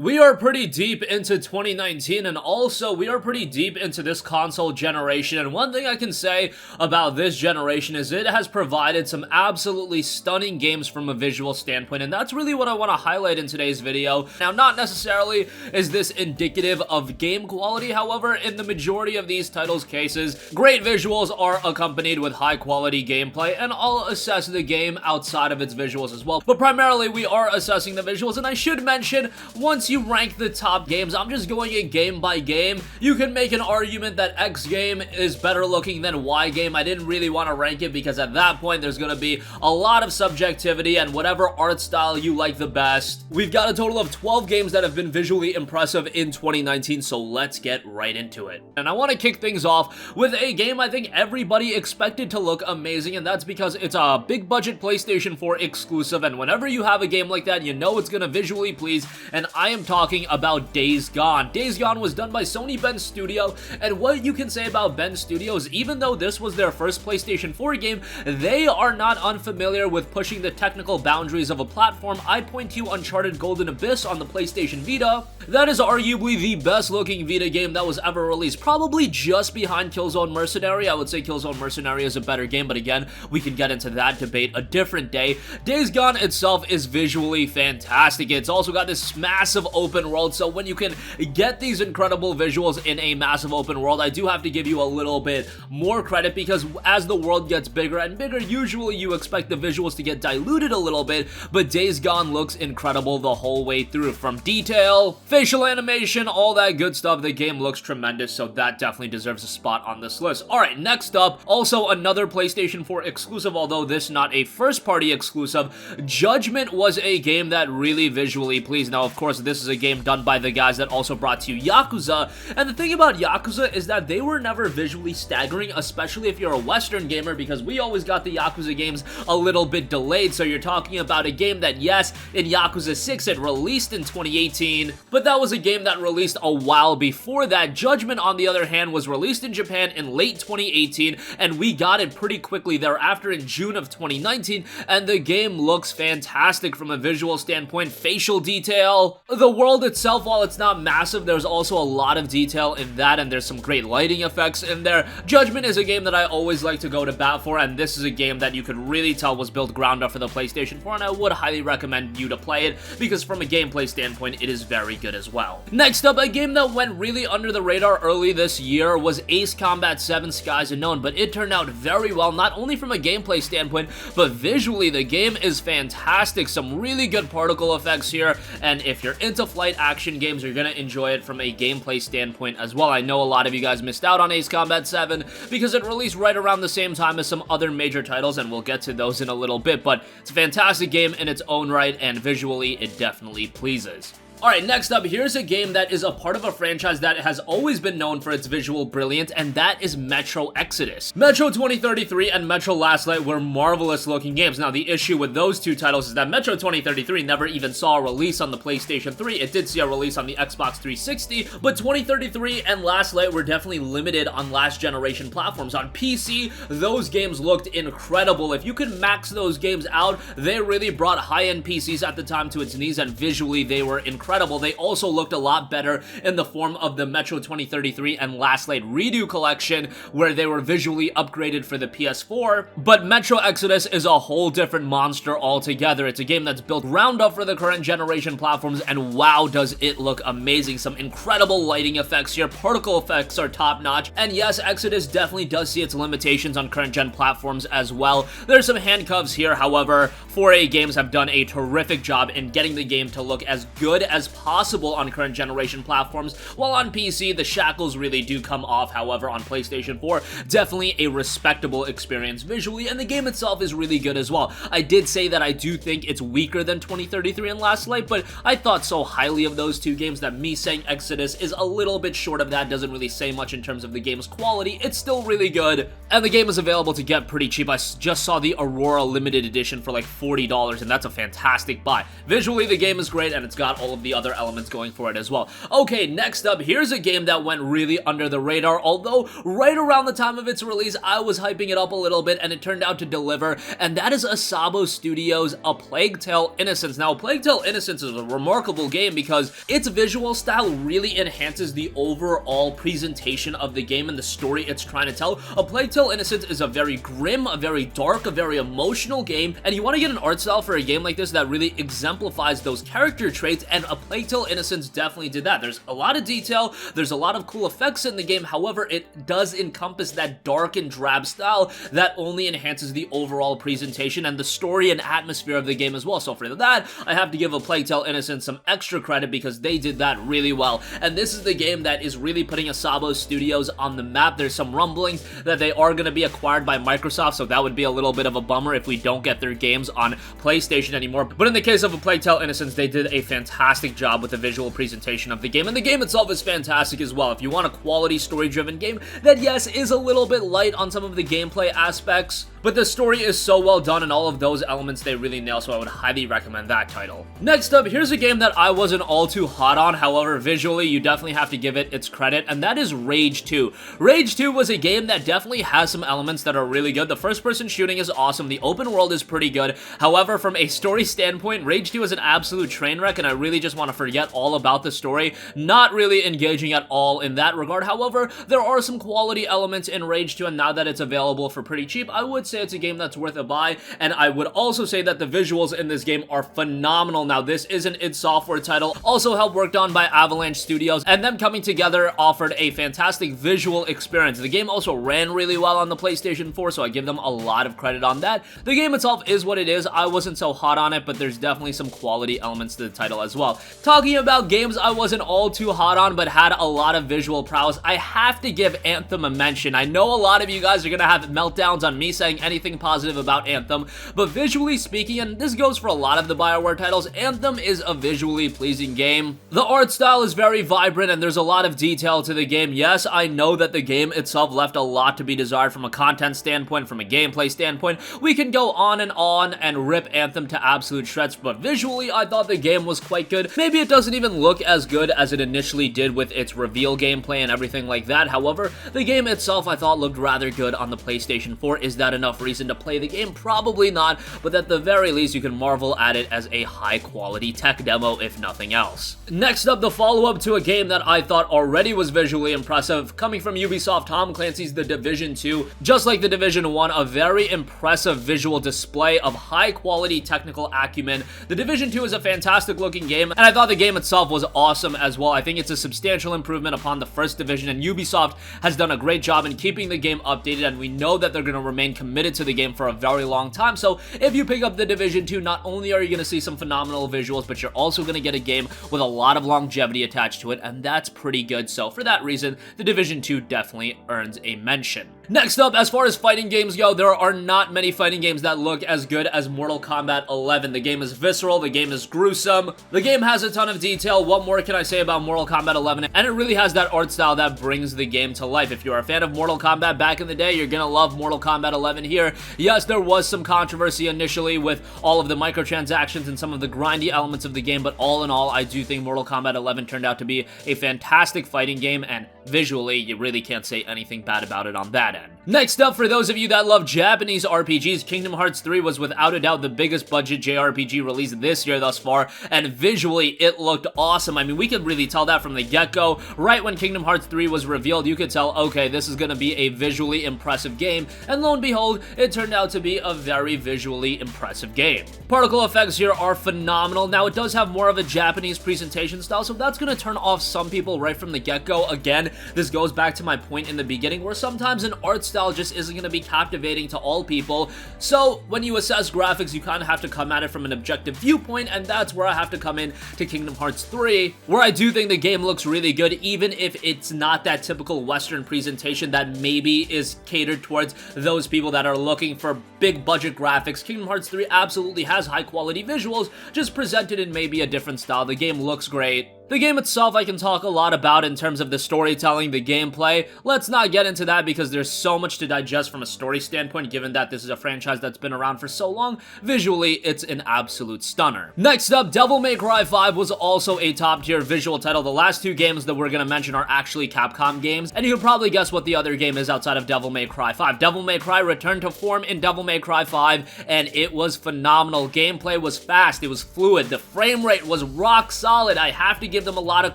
We are pretty deep into 2019, and also we are pretty deep into this console generation, and one thing I can say about this generation is it has provided some absolutely stunning games from a visual standpoint, and that's really what I want to highlight in today's video. Now, not necessarily is this indicative of game quality, however, in the majority of these titles' cases, great visuals are accompanied with high-quality gameplay, and I'll assess the game outside of its visuals as well. But primarily, we are assessing the visuals, and I should mention, once you rank the top games, I'm just going it game by game. You can make an argument that X game is better looking than Y game. I didn't really want to rank it because at that point there's going to be a lot of subjectivity and whatever art style you like the best. We've got a total of 12 games that have been visually impressive in 2019, so let's get right into it. And I want to kick things off with a game I think everybody expected to look amazing, and that's because it's a big budget PlayStation 4 exclusive, and whenever you have a game like that, you know it's going to visually please, and I am talking about Days Gone. Days Gone was done by Sony Bend Studio, and what you can say about Bend Studio is even though this was their first PlayStation 4 game, they are not unfamiliar with pushing the technical boundaries of a platform. I point to Uncharted Golden Abyss on the PlayStation Vita. That is arguably the best looking Vita game that was ever released, probably just behind Killzone Mercenary. I would say Killzone Mercenary is a better game, but again, we can get into that debate a different day. Days Gone itself is visually fantastic. It's also got this massive open world, so when you can get these incredible visuals in a massive open world, I do have to give you a little bit more credit because as the world gets bigger and bigger, usually you expect the visuals to get diluted a little bit, but Days Gone looks incredible the whole way through. From detail, facial animation, all that good stuff, the game looks tremendous, so that definitely deserves a spot on this list. Alright, next up, also another PlayStation 4 exclusive, although this not a first-party exclusive. Judgment was a game that really visually pleased. Now, of course, this is a game done by the guys that also brought to you Yakuza, and the thing about Yakuza is that they were never visually staggering, especially if you're a Western gamer, because we always got the Yakuza games a little bit delayed. So you're talking about a game that, yes, in Yakuza 6 it released in 2018, but that was a game that released a while before that. Judgment, on the other hand, was released in Japan in late 2018, and we got it pretty quickly thereafter in June of 2019, and the game looks fantastic from a visual standpoint. Facial detail, the world itself, while it's not massive, there's also a lot of detail in that, and there's some great lighting effects in there. Judgment is a game that I always like to go to bat for, and this is a game that you could really tell was built ground up for the PlayStation 4, and I would highly recommend you to play it, because from a gameplay standpoint, it is very good as well. Next up, a game that went really under the radar early this year was Ace Combat 7 Skies Unknown, but it turned out very well, not only from a gameplay standpoint, but visually, the game is fantastic. Some really good particle effects here, and if you're into flight action games, you're gonna enjoy it from a gameplay standpoint as well. I know a lot of you guys missed out on Ace Combat 7 because it released right around the same time as some other major titles, and we'll get to those in a little bit, but it's a fantastic game in its own right, and visually, it definitely pleases. Alright, next up, here's a game that is a part of a franchise that has always been known for its visual brilliance, and that is Metro Exodus. Metro 2033 and Metro Last Light were marvelous looking games. Now, the issue with those two titles is that Metro 2033 never even saw a release on the PlayStation 3. It did see a release on the Xbox 360, but 2033 and Last Light were definitely limited on last generation platforms. On PC, those games looked incredible. If you could max those games out, they really brought high-end PCs at the time to its knees, and visually, they were incredible. They also looked a lot better in the form of the Metro 2033 and Last Light Redo collection, where they were visually upgraded for the PS4, but Metro Exodus is a whole different monster altogether. It's a game that's built round up for the current generation platforms, and wow, does it look amazing. Some incredible lighting effects here, particle effects are top-notch, and yes, Exodus definitely does see its limitations on current-gen platforms as well. There's some handcuffs here, however, 4A Games have done a terrific job in getting the game to look as good as possible on current generation platforms, while on PC, the shackles really do come off. However, on PlayStation 4, definitely a respectable experience visually, and the game itself is really good as well. I did say that I do think it's weaker than 2033 and Last Light, but I thought so highly of those two games that me saying Exodus is a little bit short of that doesn't really say much in terms of the game's quality. It's still really good. and the game is available to get pretty cheap. I just saw the Aurora limited edition for like $40, and that's a fantastic buy. Visually, the game is great, and it's got all of the other elements going for it as well. Okay, next up, here's a game that went really under the radar, although right around the time of its release, I was hyping it up a little bit, and it turned out to deliver, and that is Asabo Studios' A Plague Tale: Innocence. Now, A Plague Tale: Innocence is a remarkable game because its visual style really enhances the overall presentation of the game and the story it's trying to tell. A Plague Tale: Innocence is a very grim, a very dark, a very emotional game, and you want to get an art style for a game like this that really exemplifies those character traits, and A Plague Tale: Innocence definitely did that. There's a lot of detail, there's a lot of cool effects in the game, however, it does encompass that dark and drab style that only enhances the overall presentation and the story and atmosphere of the game as well. So for that, I have to give A Plague Tale: Innocence some extra credit because they did that really well, and this is the game that is really putting Asabo Studios on the map. There's some rumblings that they are going to be acquired by Microsoft, so that would be a little bit of a bummer if we don't get their games on PlayStation anymore. But in the case of A Plague Tale: Innocence, they did a fantastic job with the visual presentation of the game, and the game itself is fantastic as well. If you want a quality story-driven game that, yes, is a little bit light on some of the gameplay aspects, but the story is so well done and all of those elements they really nail, so I would highly recommend that title. Next up, here's a game that I wasn't all too hot on, however, visually you definitely have to give it its credit, and that is Rage 2. Rage 2 was a game that definitely has some elements that are really good. The first-person shooting is awesome, the open world is pretty good, however, from a story standpoint, Rage 2 is an absolute train wreck, and I really just want to forget all about the story, not really engaging at all in that regard. However, there are some quality elements in Rage 2, and now that it's available for pretty cheap, I would say it's a game that's worth a buy, and I would also say that the visuals in this game are phenomenal. Now, this is an id Software title, also helped worked on by Avalanche Studios, and them coming together offered a fantastic visual experience. The game also ran really well on the PlayStation 4, so I give them a lot of credit on that. The game itself is what it is. I wasn't so hot on it, but there's definitely some quality elements to the title as well. Talking about games I wasn't all too hot on, but had a lot of visual prowess, I have to give Anthem a mention. I know a lot of you guys are gonna have meltdowns on me saying anything positive about Anthem, but visually speaking, and this goes for a lot of the BioWare titles, Anthem is a visually pleasing game. The art style is very vibrant and there's a lot of detail to the game. Yes, I know that the game itself left a lot to be desired from a content standpoint, from a gameplay standpoint. We can go on and rip Anthem to absolute shreds, but visually I thought the game was quite good. Maybe it doesn't even look as good as it initially did with its reveal gameplay and everything like that. However, the game itself I thought looked rather good on the PlayStation 4. Is that enough reason to play the game? Probably not, but at the very least you can marvel at it as a high quality tech demo if nothing else. Next up, the follow-up to a game that I thought already was visually impressive, coming from Ubisoft, Tom Clancy's The Division 2. Just like The Division 1, a very impressive visual display of high quality technical acumen. The Division 2 is a fantastic looking game, and I thought the game itself was awesome as well. I think it's a substantial improvement upon the first Division, and Ubisoft has done a great job in keeping the game updated, and we know that they're going to remain committed to the game for a very long time. So if you pick up The Division 2, not only are you going to see some phenomenal visuals, but you're also going to get a game with a lot of longevity attached to it, and that's pretty good. So for that reason, The Division 2 definitely earns a mention. Next up, as far as fighting games go, there are not many fighting games that look as good as Mortal Kombat 11. The game is visceral, the game is gruesome, the game has a ton of detail. What more can I say about Mortal Kombat 11? And it really has that art style that brings the game to life. If you're a fan of Mortal Kombat back in the day, you're gonna love Mortal Kombat 11 here. Yes, there was some controversy initially with all of the microtransactions and some of the grindy elements of the game, but all in all, I do think Mortal Kombat 11 turned out to be a fantastic fighting game, and visually, you really can't say anything bad about it on that end. Next up, for those of you that love Japanese RPGs, Kingdom Hearts 3 was without a doubt the biggest budget JRPG released this year thus far, and visually, it looked awesome. I mean, we could really tell that from the get-go. Right when Kingdom Hearts 3 was revealed, you could tell, okay, this is gonna be a visually impressive game, and lo and behold, it turned out to be a very visually impressive game. Particle effects here are phenomenal. Now, it does have more of a Japanese presentation style, so that's gonna turn off some people right from the get-go. Again, this goes back to my point in the beginning, where sometimes an art style just isn't going to be captivating to all people. So when you assess graphics, you kind of have to come at it from an objective viewpoint, and that's where I have to come in to Kingdom Hearts 3, where I do think the game looks really good, even if it's not that typical Western presentation that maybe is catered towards those people that are looking for big budget graphics. Kingdom Hearts 3 absolutely has high quality visuals, just presented in maybe a different style. The game looks great. The game itself I can talk a lot about in terms of the storytelling, the gameplay. Let's not get into that because there's so much to digest from a story standpoint, given that this is a franchise that's been around for so long. Visually, it's an absolute stunner. Next up, Devil May Cry 5 was also a top-tier visual title. The last two games that we're gonna mention are actually Capcom games, and you can probably guess what the other game is outside of Devil May Cry 5. Devil May Cry returned to form in Devil May Cry 5, and it was phenomenal. Gameplay was fast, it was fluid, the frame rate was rock solid. I have to give them a lot of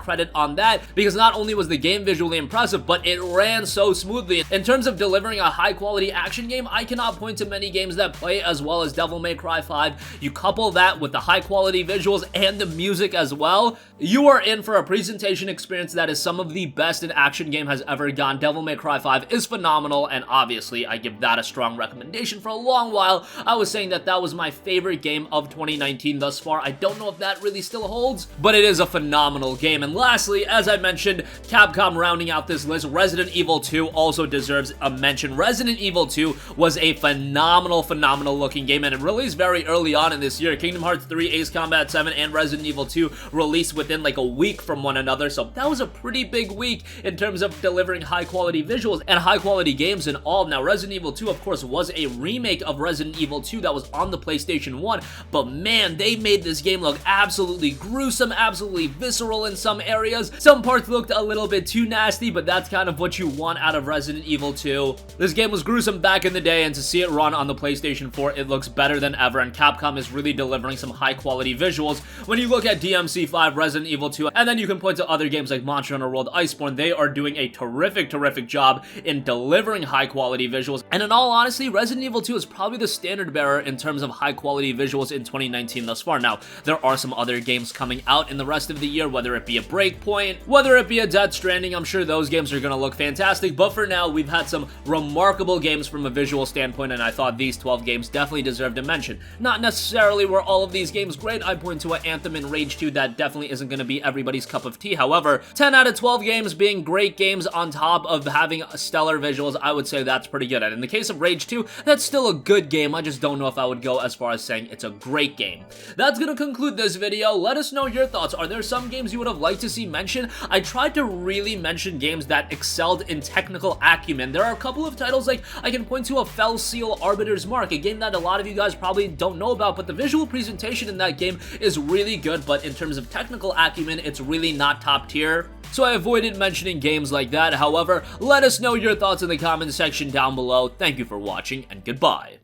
credit on that because not only was the game visually impressive, but it ran so smoothly. In terms of delivering a high quality action game, I cannot point to many games that play as well as Devil May Cry 5. You couple that with the high quality visuals and the music as well, you are in for a presentation experience that is some of the best an action game has ever gone. Devil May Cry 5 is phenomenal, and obviously I give that a strong recommendation. For a long while, I was saying that that was my favorite game of 2019 thus far. I don't know if that really still holds, but it is a phenomenal game. And lastly, as I mentioned, Capcom rounding out this list, Resident Evil 2 also deserves a mention. Resident Evil 2 was a phenomenal looking game, and it released very early on in this year. Kingdom Hearts 3, Ace Combat 7, and Resident Evil 2 released within like a week from one another, so that was a pretty big week in terms of delivering high quality visuals and high quality games and all. Now, Resident Evil 2, of course, was a remake of Resident Evil 2 that was on the PlayStation 1, but man, they made this game look absolutely gruesome, absolutely visceral in some areas. Some parts looked a little bit too nasty, but that's kind of what you want out of Resident Evil 2. This game was gruesome back in the day, and to see it run on the PlayStation 4, it looks better than ever, and Capcom is really delivering some high quality visuals. When you look at DMC5, Resident Evil 2, and then you can point to other games like Monster Hunter World Iceborne, they are doing a terrific job in delivering high quality visuals. And in all honesty, Resident Evil 2 is probably the standard bearer in terms of high quality visuals in 2019 thus far. Now, there are some other games coming out in the rest of the year, whether it be a Breakpoint, whether it be a Death Stranding. I'm sure those games are gonna look fantastic, but for now, we've had some remarkable games from a visual standpoint, and I thought these 12 games definitely deserved a mention. Not necessarily were all of these games great. I point to an Anthem and Rage 2 that definitely isn't gonna be everybody's cup of tea. However, 10 out of 12 games being great games on top of having stellar visuals, I would say that's pretty good. And in the case of Rage 2, that's still a good game. I just don't know if I would go as far as saying it's a great game. That's gonna conclude this video. Let us know your thoughts. Are there some games you would have liked to see mentioned? I tried to really mention games that excelled in technical acumen. There are a couple of titles, like I can point to a Fell Seal Arbiter's Mark, a game that a lot of you guys probably don't know about, but the visual presentation in that game is really good, but in terms of technical acumen, it's really not top tier. So I avoided mentioning games like that. However, let us know your thoughts in the comments section down below. Thank you for watching, and goodbye.